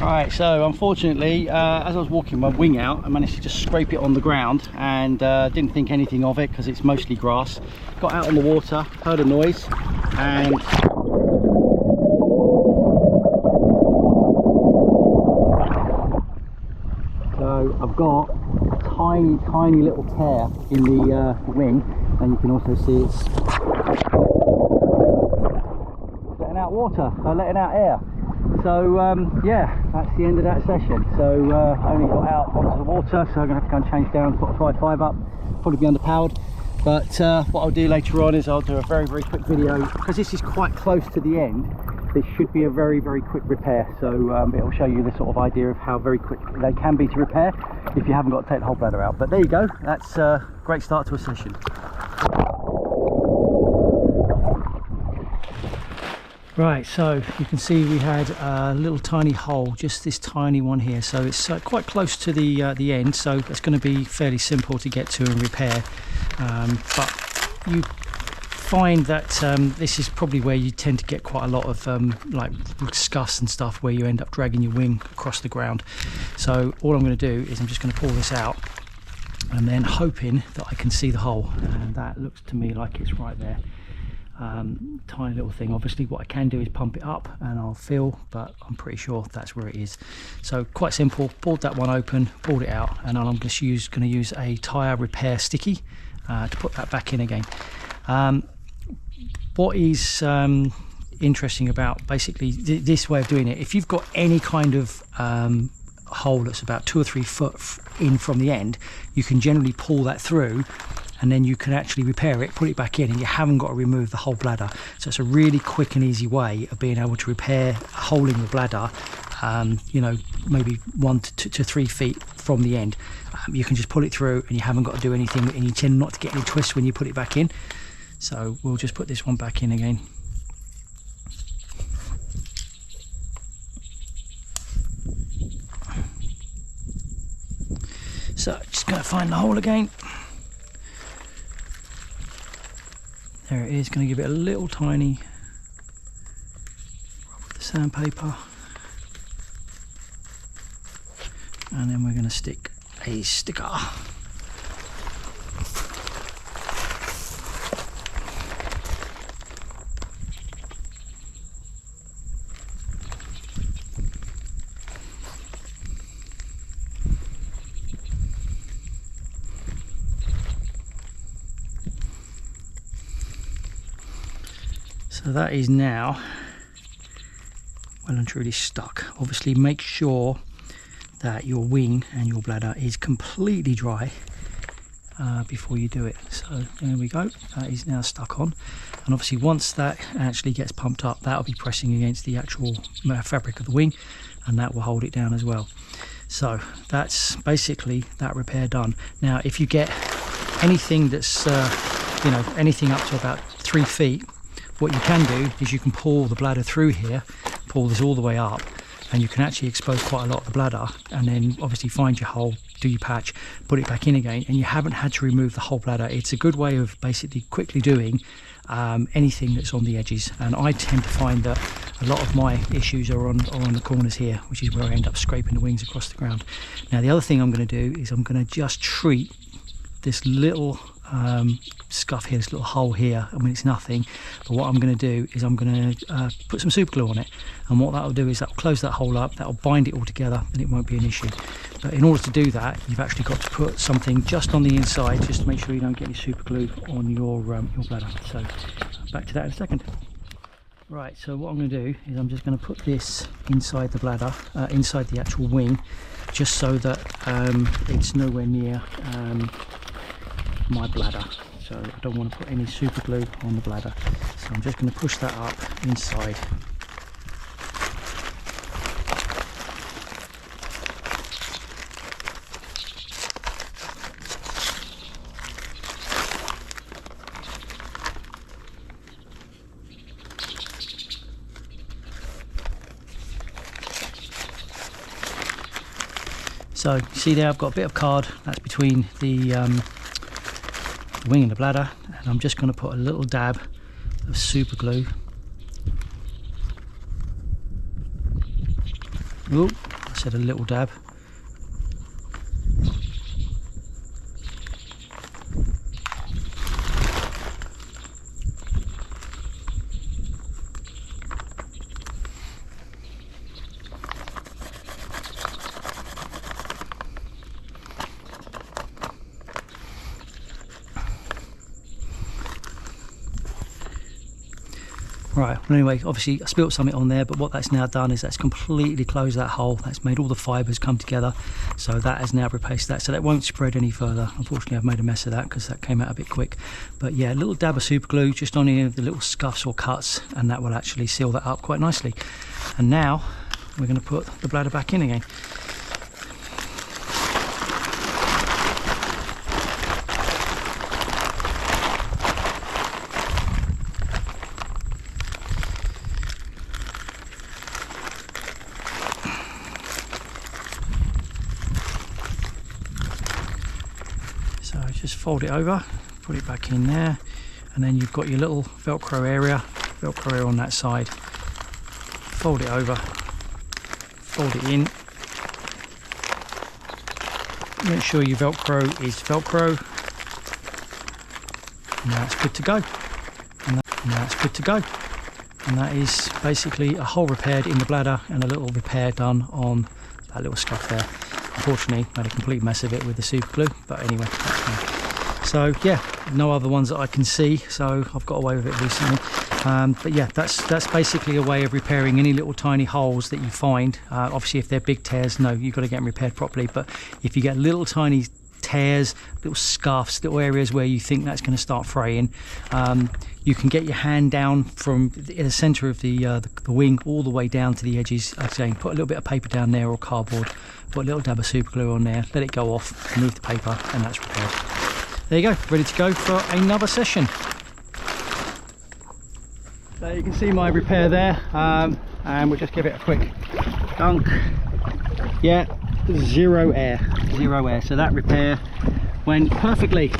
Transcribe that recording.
Alright, so unfortunately, as I was walking my wing out, I managed to just scrape it on the ground and didn't think anything of it because it's mostly grass. Got out on the water, heard a noise, and so I've got a tiny little tear in the wing, and you can also see it's letting out water, letting out air. So yeah, that's the end of that session. So I only got out onto the water, so I'm going to have to go and change down, put a 5.5 up, probably be underpowered. But what I'll do later on is I'll do a very quick video, because this is quite close to the end. This should be a very quick repair, so it'll show you the sort of idea of how very quick they can be to repair if you haven't got to take the whole bladder out. But there you go, that's a great start to a session. Right, so you can see we had a little tiny hole, just this tiny one here, so it's quite close to the end, so it's going to be fairly simple to get to and repair. But you find that this is probably where you tend to get quite a lot of like scuffs and stuff, where you end up dragging your wing across the ground. So all I'm going to do is I'm just going to pull this out, and then hoping that I can see the hole, and that looks to me like it's right there. Tiny little thing. Obviously what I can do is pump it up and I'll feel, but I'm pretty sure that's where it is. So quite simple, pulled that one open, pulled it out, and I'm just going to use a tyre repair sticky to put that back in again. What is interesting about basically this way of doing it, if you've got any kind of hole that's about 2 or 3 foot in from the end, you can generally pull that through, and then you can actually repair it, put it back in, and you haven't got to remove the whole bladder. So it's a really quick and easy way of being able to repair a hole in the bladder, you know, maybe 1 to 3 feet from the end. You can just pull it through and you haven't got to do anything, and you tend not to get any twists when you put it back in. So we'll just put this one back in again. So just going to find the hole again. There it is, going to give it a little tiny rub with the sandpaper, and then we're going to stick a sticker. So that is now well and truly stuck. Obviously make sure that your wing and your bladder is completely dry before you do it. So there we go, that is now stuck on, and obviously once that actually gets pumped up, that will be pressing against the actual fabric of the wing, and that will hold it down as well. So that's basically that repair done. Now if you get anything that's you know, anything up to about 3 feet, what you can do is you can pull the bladder through here, pull this all the way up, and you can actually expose quite a lot of the bladder, and then obviously find your hole, do your patch, put it back in again, and you haven't had to remove the whole bladder. It's a good way of basically quickly doing anything that's on the edges, and I tend to find that a lot of my issues are on the corners here, which is where I end up scraping the wings across the ground. Now the other thing I'm going to do is I'm going to just treat this little scuff here, this little hole here. I mean, it's nothing, but what I'm going to do is I'm going to put some super glue on it, and what that will do is that will close that hole up, that will bind it all together, and it won't be an issue. But in order to do that, you've actually got to put something just on the inside, just to make sure you don't get any super glue on your bladder. So back to that in a second. Right, so what I'm going to do is I'm just going to put this inside the bladder, inside the actual wing, just so that it's nowhere near my bladder. So I don't want to put any super glue on the bladder. So I'm just going to push that up inside. So you see there, I've got a bit of card that's between the wing and the bladder, and I'm just going to put a little dab of super glue Oh, I said a little dab. Right, well anyway, obviously I spilt something on there, but what that's now done is that's completely closed that hole. That's made all the fibres come together, so that has now replaced that, so that won't spread any further. Unfortunately I've made a mess of that because that came out a bit quick, but yeah, a little dab of super glue just on any of the little scuffs or cuts, and that will actually seal that up quite nicely. And now we're going to put the bladder back in again. So just fold it over, put it back in there, and then you've got your little Velcro area on that side. Fold it over, fold it in. Make sure your Velcro is Velcro. And now it's good to go. And that's good to go. And that is basically a hole repaired in the bladder and a little repair done on that little scuff there. Unfortunately, made a complete mess of it with the super glue, but anyway, that's fine. So yeah, no other ones that I can see, so I've got away with it recently. But yeah, that's basically a way of repairing any little tiny holes that you find. Obviously, if they're big tears, no, you've got to get them repaired properly. But if you get little tiny tears, little scuffs, little areas where you think that's going to start fraying, you can get your hand down from the center of the wing all the way down to the edges. Like I say, put a little bit of paper down there or cardboard, put a little dab of super glue on there, let it go off, remove the paper, and that's repaired. There you go, ready to go for another session. So you can see my repair there, and we'll just give it a quick dunk. Yeah, zero air, so that repair went perfectly.